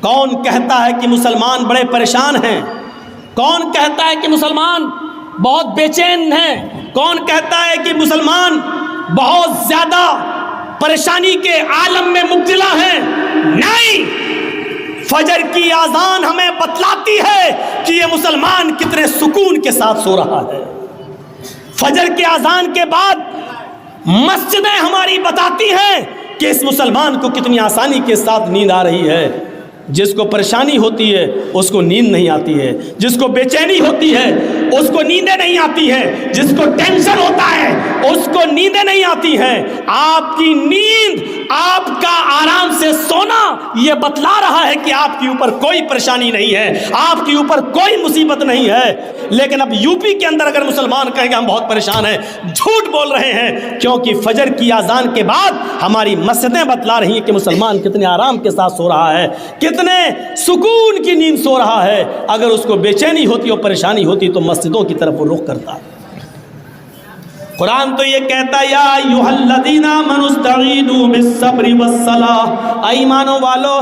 کون کہتا ہے کہ مسلمان بڑے پریشان ہیں؟ کون کہتا ہے کہ مسلمان بہت بے چین ہیں؟ کون کہتا ہے کہ مسلمان بہت زیادہ پریشانی کے عالم میں مبتلا ہیں؟ نہیں، فجر کی اذان ہمیں بتلاتی ہے کہ یہ مسلمان کتنے سکون کے ساتھ سو رہا ہے۔ فجر کی اذان کے بعد مسجدیں ہماری بتاتی ہیں کہ اس مسلمان کو کتنی آسانی کے ساتھ نیند آ رہی ہے۔ جس کو پریشانی ہوتی ہے اس کو نیند نہیں آتی ہے، جس کو بے چینی ہوتی ہے اس کو نیندیں نہیں آتی ہیں، جس کو ٹینشن ہوتا ہے اس کو نیندیں نہیں آتی ہیں۔ آپ کی نیند، آپ کا آرام سے سونا یہ بتلا رہا ہے کہ آپ کے اوپر کوئی پریشانی نہیں ہے، آپ کے اوپر کوئی مصیبت نہیں ہے۔ لیکن اب یو پی کے اندر اگر مسلمان کہیں گے ہم بہت پریشان ہیں، جھوٹ بول رہے ہیں، کیونکہ فجر کی اذان کے بعد ہماری مسجدیں بتلا رہی ہیں کہ مسلمان کتنے آرام کے ساتھ سو رہا ہے، کتنے سکون کی نیند سو رہا ہے۔ اگر اس کو بے چینی ہوتی اور پریشانی ہوتی تو مسجدوں کی طرف وہ رخ کرتا۔ قرآن تو یہ کہتا ہے یا ایھا الذین آمنوا استعینوا بالصبر والصلاۃ، اے ایمانوں والو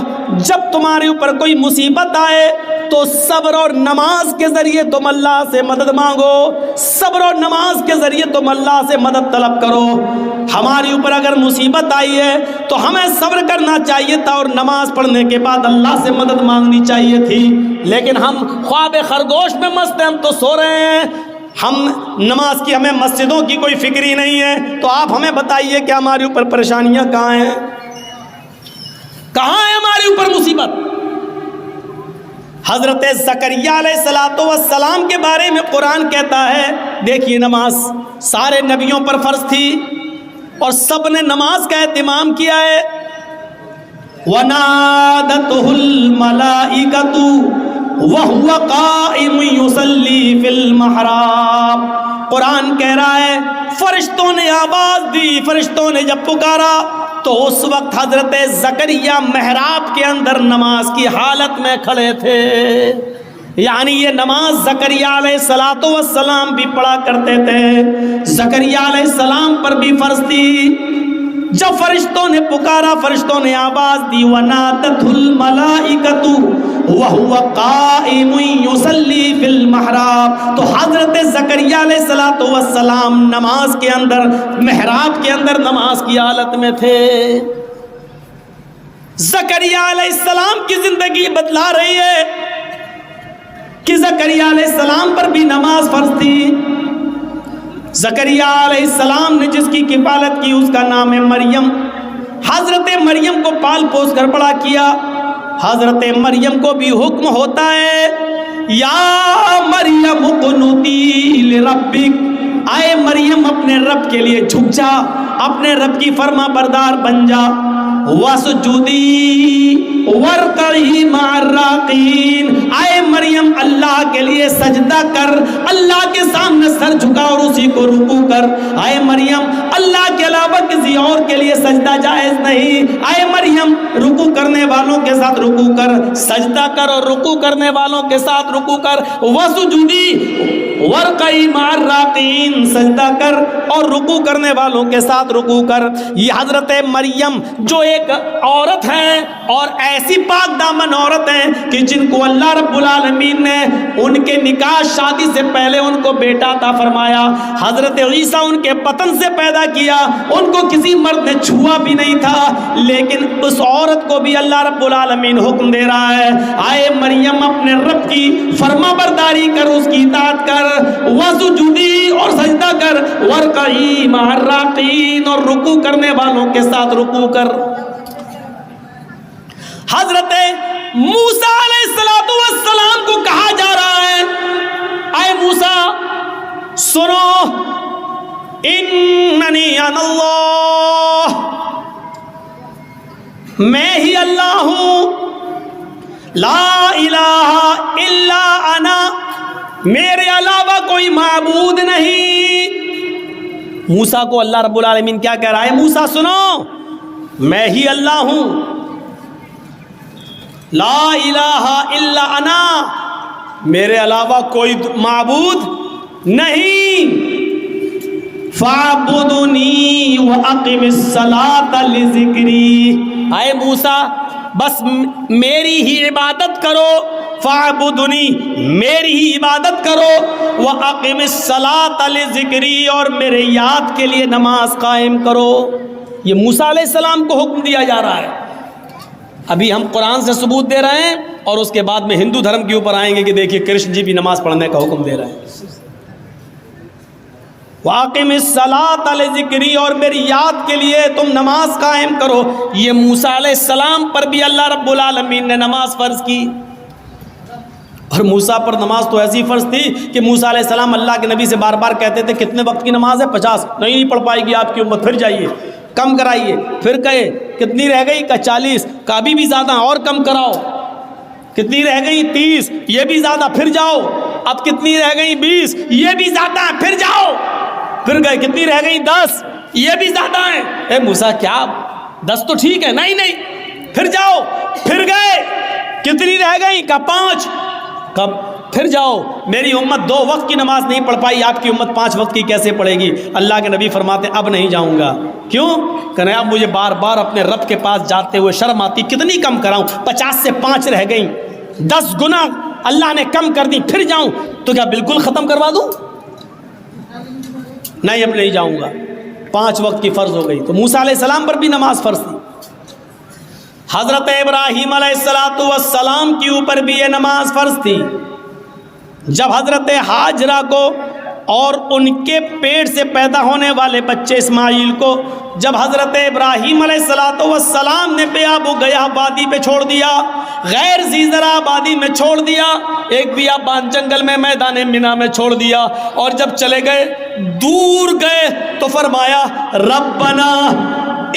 جب تمہارے اوپر کوئی مصیبت آئے تو صبر اور نماز کے ذریعے تم اللہ سے مدد مانگو، صبر اور نماز کے ذریعے تم اللہ سے مدد طلب کرو۔ ہمارے اوپر اگر مصیبت آئی ہے تو ہمیں صبر کرنا چاہیے تھا اور نماز پڑھنے کے بعد اللہ سے مدد مانگنی چاہیے تھی، لیکن ہم خواب خرگوش میں مست ہیں، ہم تو سو رہے ہیں، ہم نماز کی ہمیں مسجدوں کی کوئی فکر ہی نہیں ہے۔ تو آپ ہمیں بتائیے کہ ہمارے اوپر پریشانیاں کہاں ہیں، کہاں ہے ہمارے اوپر مصیبت؟ حضرت زکریہ علیہ السلام کے بارے میں قرآن کہتا ہے، دیکھیے نماز سارے نبیوں پر فرض تھی اور سب نے نماز کا اہتمام کیا ہے۔ وَنَادَتْهُ الْمَلَائِكَةُ وَهُوَ قَائِمٌ يُصَلِّي فِي الْمِحْرَابِ، قرآن کہہ رہا ہے فرشتوں نے آواز دی، فرشتوں نے جب پکارا تو اس وقت حضرت زکریا محراب کے اندر نماز کی حالت میں کھڑے تھے۔ یعنی یہ نماز زکریا علیہ السلام بھی پڑھا کرتے تھے، زکریا علیہ السلام پر بھی فرض تھی۔ جب فرشتوں نے پکارا، فرشتوں نے آواز دی وَنَادَتْهُ الْمَلَائِكَةُ وَهُوَ قَائِمٌ يُصَلِّي فِي الْمِحْرَابِ، تو حضرت زکریا علیہ السلام نماز کے اندر، محراب کے اندر نماز کی حالت میں تھے۔ زکریا علیہ السلام کی زندگی بتلا رہی ہے کہ زکریا علیہ السلام پر بھی نماز فرض تھی۔ زکریا علیہ السلام نے جس کی کفالت کی اس کا نام ہے مریم۔ حضرت مریم کو پال پوس کر بڑا کیا۔ حضرت مریم کو بھی حکم ہوتا ہے یا مریم اقنتی لربک، آئے مریم اپنے رب کے لیے جھک جا، اپنے رب کی فرما بردار بن جا۔ وَسُجُودِي وَارْكَعِي مَعَ الرَّاكِعِينَ، آئے مریم اللہ کے لیے سجدہ کر، اللہ کے سامنے سر جھکا اور اسی کو رکوع کر۔ آئے مریم اللہ کے علاوہ کسی اور کے لیے سجدہ جائز نہیں۔ آئے مریم رکوع کرنے والوں کے ساتھ رکوع کر، سجدہ کر اور رکوع کرنے والوں کے ساتھ رکوع کر۔ وَسُجُودِي وَارْكَعِي مَعَ الرَّاكِعِينَ، سجدہ کر اور رکوع کرنے والوں کے ساتھ رکوع کر۔ یہ حضرت مریم جو ایک عورت ہیں اور ایسی پاک دامن عورت ہیں کہ جن کو اللہ رب العالمین نے ان کے نکاح شادی سے پہلے ان کو بیٹا عطا فرمایا۔ حضرت عیسیٰ ان کے بطن سے پیدا کیا، ان کو کسی مرد نے چھوا بھی نہیں تھا، لیکن اس عورت کو بھی اللہ رب العالمین حکم دے رہا ہے آئے مریم اپنے رب کی فرما برداری کر، اس کی اطاعت کر، وسجودی اور سجدہ کر، وارکعی مع الراکعین اور رکوع کرنے والوں کے ساتھ رکوع کر۔ حضرت موسیٰ علیہ السلام کو کہا جا رہا ہے اے موسیٰ سنو، اننی انا اللہ، میں ہی اللہ ہوں، لا الہ الا انا، میرے علاوہ کوئی معبود نہیں۔ موسیٰ کو اللہ رب العالمین کیا کہہ رہا ہے؟ موسیٰ سنو، میں ہی اللہ ہوں، لا الہ الا انا، میرے علاوہ کوئی معبود نہیں۔ فاعبدنی واقم الصلاۃ لذکری، اے موسیٰ بس میری ہی عبادت کرو، فاعبدنی، میری ہی عبادت کرو، وَأَقِمِ الصَّلَاةَ لِذِكْرِي، اور میرے یاد کے لیے نماز قائم کرو۔ یہ موسیٰ علیہ السلام کو حکم دیا جا رہا ہے۔ ابھی ہم قرآن سے ثبوت دے رہے ہیں اور اس کے بعد میں ہندو دھرم کے اوپر آئیں گے کہ دیکھیے کرشن جی بھی نماز پڑھنے کا حکم دے رہے ہیں۔ وَأَقِمِ الصَّلَاةَ لِذِكْرِي، اور میری یاد کے لیے تم نماز قائم کرو۔ یہ موسیٰ علیہ السلام پر بھی اللہ رب العالمین نے نماز فرض کی، اور موسیٰ پر نماز تو ایسی فرض تھی کہ موسیٰ علیہ السلام اللہ کے نبی سے بار بار کہتے تھے کتنے وقت کی نماز ہے؟ 50۔ نہیں پڑھ پائے گی آپ کی امت، پھر جائیے کم کرائیے۔ پھر کہے کتنی رہ گئی؟ کہ 40۔ کا بھی زیادہ، اور کم کراؤ۔ کتنی رہ گئی؟ 30۔ یہ بھی زیادہ، پھر جاؤ۔ اب کتنی رہ گئی؟ 20۔ یہ بھی زیادہ ہے، پھر جاؤ۔ پھر گئے کتنی رہ گئی؟ 10۔ یہ بھی زیادہ ہے۔ اے موسیٰ کیا 10 تو ٹھیک ہے؟ نہیں نہیں، پھر جاؤ۔ پھر گئے کتنی رہ گئی؟ کہ 5۔ کب؟ پھر جاؤ۔ میری امت 2 وقت کی نماز نہیں پڑھ پائی، آپ کی امت 5 وقت کی کیسے پڑھے گی؟ اللہ کے نبی فرماتے اب نہیں جاؤں گا۔ کیوں؟ کہ اب مجھے بار بار اپنے رب کے پاس جاتے ہوئے شرم آتی، کتنی کم کراؤں؟ 50 سے 5 رہ گئیں، 10 گنا اللہ نے کم کر دی، پھر جاؤں تو کیا بالکل ختم کروا دوں؟ نہیں، اب نہیں جاؤں گا۔ 5 وقت کی فرض ہو گئی۔ تو موسیٰ علیہ السلام پر بھی نماز فرض تھی۔ حضرت ابراہیم علیہ السلام کے اوپر بھی یہ نماز فرض تھی۔ جب حضرت ہاجرہ کو اور ان کے پیٹ سے پیدا ہونے والے بچے اسماعیل کو جب حضرت ابراہیم علیہ السلام نے بیابو گیا وادی پہ چھوڑ دیا، غیر ذی زرع وادی میں چھوڑ دیا، ایک بیابان جنگل میں میدان منا میں چھوڑ دیا، اور جب چلے گئے دور گئے تو فرمایا ربنا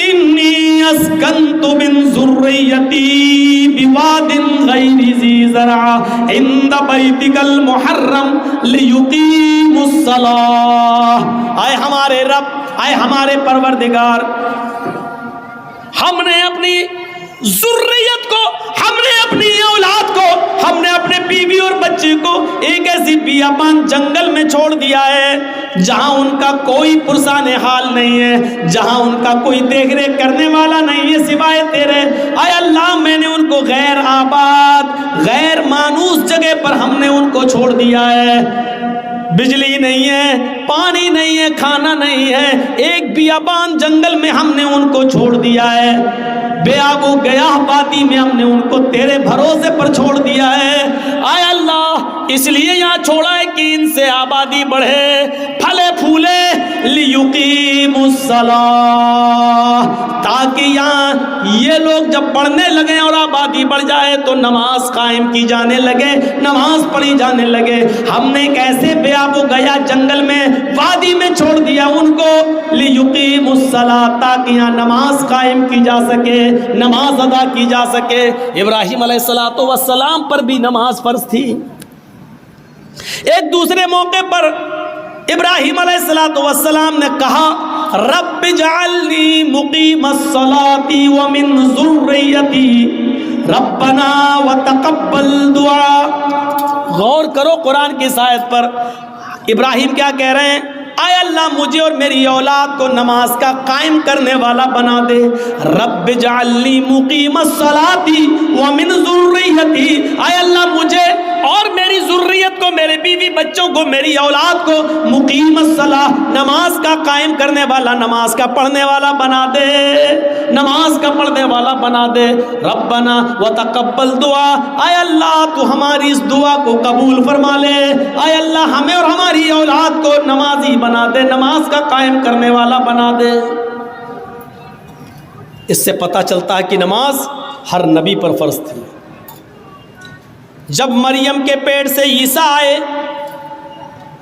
انی اسکنت من ذریتی بواد غیر ذی زرع عند بیتک المحرم لیقیموا الصلاۃ۔ اے ہمارے رب، اے ہمارے پروردگار، ہم نے اپنی ذریت کو، ہم نے اپنی اولاد کو، ہم نے اپنے بیوی اور بچے کو ایک ایسی بیابان جنگل میں چھوڑ دیا ہے جہاں ان کا کوئی پرسان حال نہیں ہے، جہاں ان کا کوئی دیکھ ریکھ کرنے والا نہیں ہے سوائے تیرے۔ اے اللہ، میں نے ان کو غیر آباد، غیر مانوس جگہ پر ہم نے ان کو چھوڑ دیا ہے۔ بجلی نہیں ہے، پانی نہیں ہے، کھانا نہیں ہے، ایک بیابان جنگل میں ہم نے ان کو چھوڑ دیا ہے، بے آب و گیاہ وادی میں ہم نے ان کو تیرے بھروسے پر چھوڑ دیا ہے۔ اے اللہ، اس لیے یہاں چھوڑا ہے کہ ان سے آبادی بڑھے، پھلے پھولے، لیقیموا الصلاۃ، تاکہ یہاں یہ لوگ جب پڑھنے لگے اور آبادی بڑھ جائے تو نماز قائم کی جانے لگے، نماز پڑھی جانے لگے۔ ہم نے کیسے بے آب و گیا جنگل میں وادی میں چھوڑ دیا ان کو، لیقیموا الصلاۃ، تاکہ یہاں نماز قائم کی جا سکے، نماز ادا کی جا سکے۔ ابراہیم علیہ السلام پر بھی نماز فرض تھی۔ ایک دوسرے موقع پر ابراہیم علیہ السلام نے کہا رب اجعلنی مقیم الصلاۃ ومن ذریتی ربنا وتقبل دعا۔ غور کرو قرآن کی اس آیت پر، ابراہیم کیا کہہ رہے ہیں؟ اے اللہ، مجھے اور میری اولاد کو نماز کا قائم کرنے والا بنا دے۔ رب اجعلنی مقیم الصلاۃ ومن ذریتی، اے اللہ مجھے اور میری ذریت کو، میرے بیوی بچوں کو، میری اولاد کو مقیم الصلاۃ، نماز کا قائم کرنے والا، نماز کا پڑھنے والا بنا دے، نماز کا پڑھنے والا بنا دے۔ ربنا وتقبل دعا، اے اللہ تو ہماری اس دعا کو قبول فرما لے، اے اللہ ہمیں اور ہماری اولاد کو نمازی بنا دے، نماز کا قائم کرنے والا بنا دے۔ اس سے پتہ چلتا ہے کہ نماز ہر نبی پر فرض تھی۔ جب مریم کے پیٹ سے عیسیٰ آئے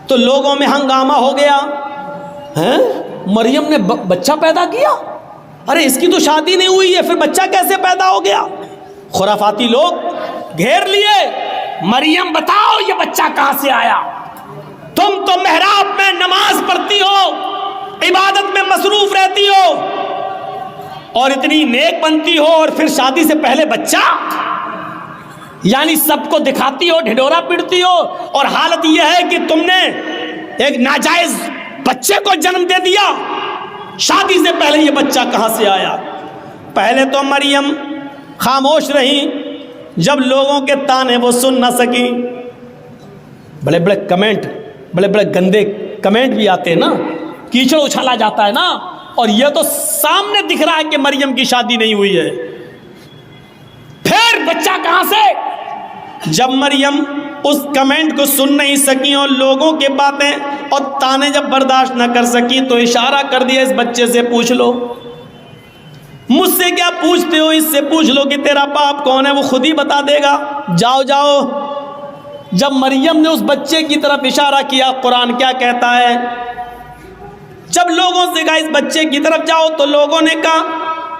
تو لوگوں میں ہنگامہ ہو گیا، ہیں مریم نے بچہ پیدا کیا؟ ارے اس کی تو شادی نہیں ہوئی ہے، پھر بچہ کیسے پیدا ہو گیا؟ خرافاتی لوگ گھیر لیے، مریم بتاؤ یہ بچہ کہاں سے آیا؟ تم تو محراب میں نماز پڑھتی ہو، عبادت میں مصروف رہتی ہو اور اتنی نیک بنتی ہو، اور پھر شادی سے پہلے بچہ؟ یعنی سب کو دکھاتی ہو، ڈھڈورا پیٹتی ہو، اور حالت یہ ہے کہ تم نے ایک ناجائز بچے کو جنم دے دیا۔ شادی سے پہلے یہ بچہ کہاں سے آیا؟ پہلے تو مریم خاموش رہیں. جب لوگوں کے تانے وہ سن نہ سکی، بڑے بڑے کمنٹ، بڑے بڑے گندے کمنٹ بھی آتے ہیں نا، کیچڑ اچھالا جاتا ہے نا، اور یہ تو سامنے دکھ رہا ہے کہ مریم کی شادی نہیں ہوئی ہے. پھر بچہ کہاں سے؟ جب مریم اس کمنٹ کو سن نہیں سکی اور لوگوں کے باتیں اور تانے جب برداشت نہ کر سکی تو اشارہ کر دیا اس بچے سے پوچھ لو. مجھ سے کیا پوچھتے ہو، اس سے پوچھ لو کہ تیرا باپ کون ہے، وہ خود ہی بتا دے گا. جاؤ جاؤ. جب مریم نے اس بچے کی طرف اشارہ کیا، قرآن کیا کہتا ہے؟ جب لوگوں سے کہا اس بچے کی طرف جاؤ تو لوگوں نے کہا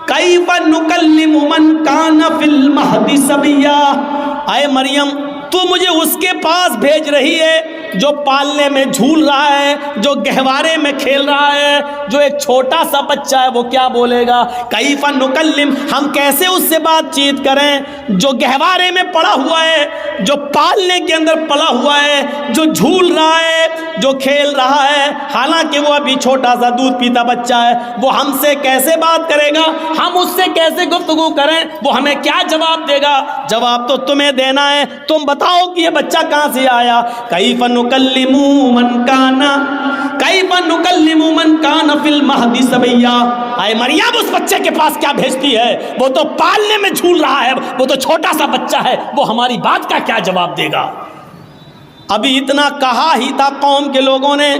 کیف نکلم من کان فی المہد صبیا. اے مریم، تو مجھے اس کے پاس بھیج رہی ہے جو پالنے میں جھول رہا ہے، جو گہوارے میں کھیل رہا ہے، جو ایک چھوٹا سا بچہ ہے، وہ کیا بولے گا؟ کیف نکلم، ہم کیسے اس سے بات چیت کریں جو گہوارے میں پڑا ہوا ہے، جو پالنے کے اندر پڑا ہوا ہے، جو جھول رہا ہے، جو کھیل رہا ہے، حالانکہ وہ ابھی چھوٹا سا دودھ پیتا بچہ ہے. وہ ہم سے کیسے بات کرے گا؟ ہم اس سے کیسے گفتگو کریں؟ وہ ہمیں کیا جواب دے گا؟ جواب تو تمہیں دینا ہے. تم بتاؤ کہ یہ بچہ کہاں سے آیا. کیف نکلم من کان فی المہد صبیا. اے مریم، اس بچے کے پاس کیا بھیجتی ہے؟ وہ تو پالنے میں جھول رہا ہے، وہ تو چھوٹا سا بچہ ہے، وہ ہماری بات کا کیا جواب دے گا؟ ابھی اتنا کہا ہی تھا قوم کے لوگوں نے،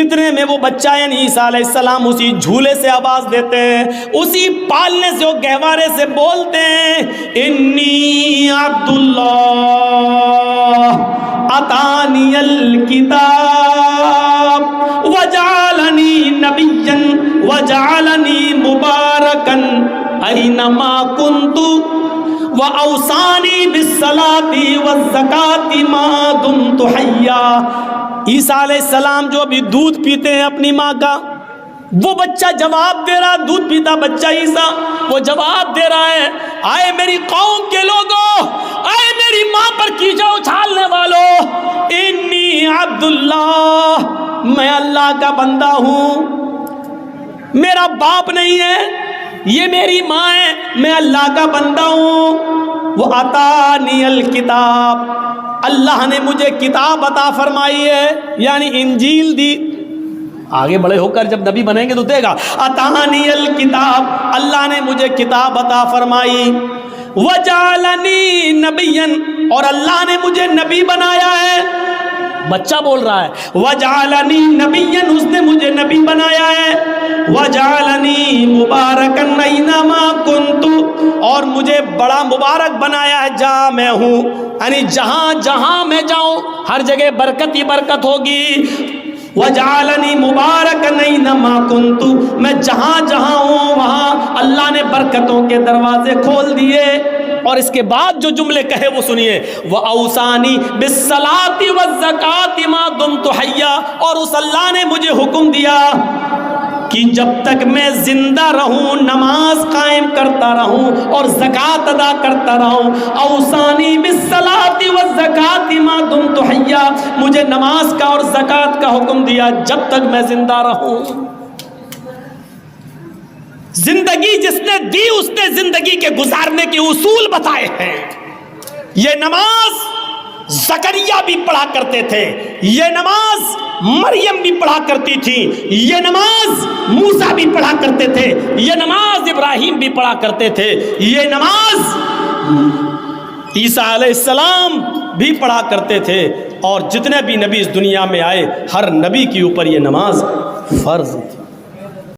اتنے میں وہ بچہ یعنی عیسیٰ علیہ السلام اسی جھولے سے آواز دیتے ہیں، اسی پالنے سے، وہ گہوارے سے بولتے ہیں انی عبد اللہ اتانی الکتاب وجعلنی نبیا وجعلنی مبارکا اینما کنت وَأَوْصَانِي بِالصَّلَاةِ وَالزَّكَاةِ مَا دُمْتُ حَيًّا. عیسیٰ علیہ السلام جو ابھی دودھ پیتے ہیں اپنی ماں کا، وہ بچہ جواب دے رہا، دودھ پیتا بچہ عیسیٰ، وہ جواب دے رہا ہے آئے میری قوم کے لوگوں، آئے میری ماں پر کیچڑ اچھالنے والوں، انی عبد اللہ، میں اللہ کا بندہ ہوں، میرا باپ نہیں ہے، یہ میری ماں ہے، میں اللہ کا بندہ ہوں. وہ اتانی الکتاب، اللہ نے مجھے کتاب عطا فرمائی ہے، یعنی انجیل دی. آگے بڑے ہو کر جب نبی بنیں گے تو دے گا. اتانی الکتاب، اللہ نے مجھے کتاب عطا فرمائی. وجعلنی نبیا، اور اللہ نے مجھے نبی بنایا ہے. بچہ بول رہا ہے وجعلنی نبیا، اس نے مجھے نبی بنایا ہے. وجعلنی مبارکا اینما کنت، اور مجھے بڑا مبارک بنایا ہے جہاں میں ہوں، یعنی جہاں جہاں میں جاؤں ہر جگہ برکت ہی برکت ہوگی. وجعلنی مبارکا اینما کنت، میں جہاں جہاں ہوں وہاں اللہ نے برکتوں کے دروازے کھول دیے. اور اس کے بعد جو جملے کہے وہ سنیے، وَأَوْصَانِي بِالصَّلَاةِ وَالزَّكَاةِ مَا دُمْتُ حَيًّا، اور اس اللہ نے مجھے حکم دیا کہ جب تک میں زندہ رہوں نماز قائم کرتا رہوں اور زکوٰۃ ادا کرتا رہوں. اوصانی بالصلاۃ والزکوٰۃ ما دمت حیا، مجھے نماز کا اور زکوٰۃ کا حکم دیا جب تک میں زندہ رہوں. زندگی جس نے دی اس نے زندگی کے گزارنے کے اصول بتائے ہیں. یہ نماز زکریا بھی پڑھا کرتے تھے، یہ نماز مریم بھی پڑھا کرتی تھی، یہ نماز موسیٰ بھی پڑھا کرتے تھے، یہ نماز ابراہیم بھی پڑھا کرتے تھے، یہ نماز عیسیٰ علیہ السلام بھی پڑھا کرتے تھے. اور جتنے بھی نبی اس دنیا میں آئے ہر نبی کے اوپر یہ نماز فرض تھی.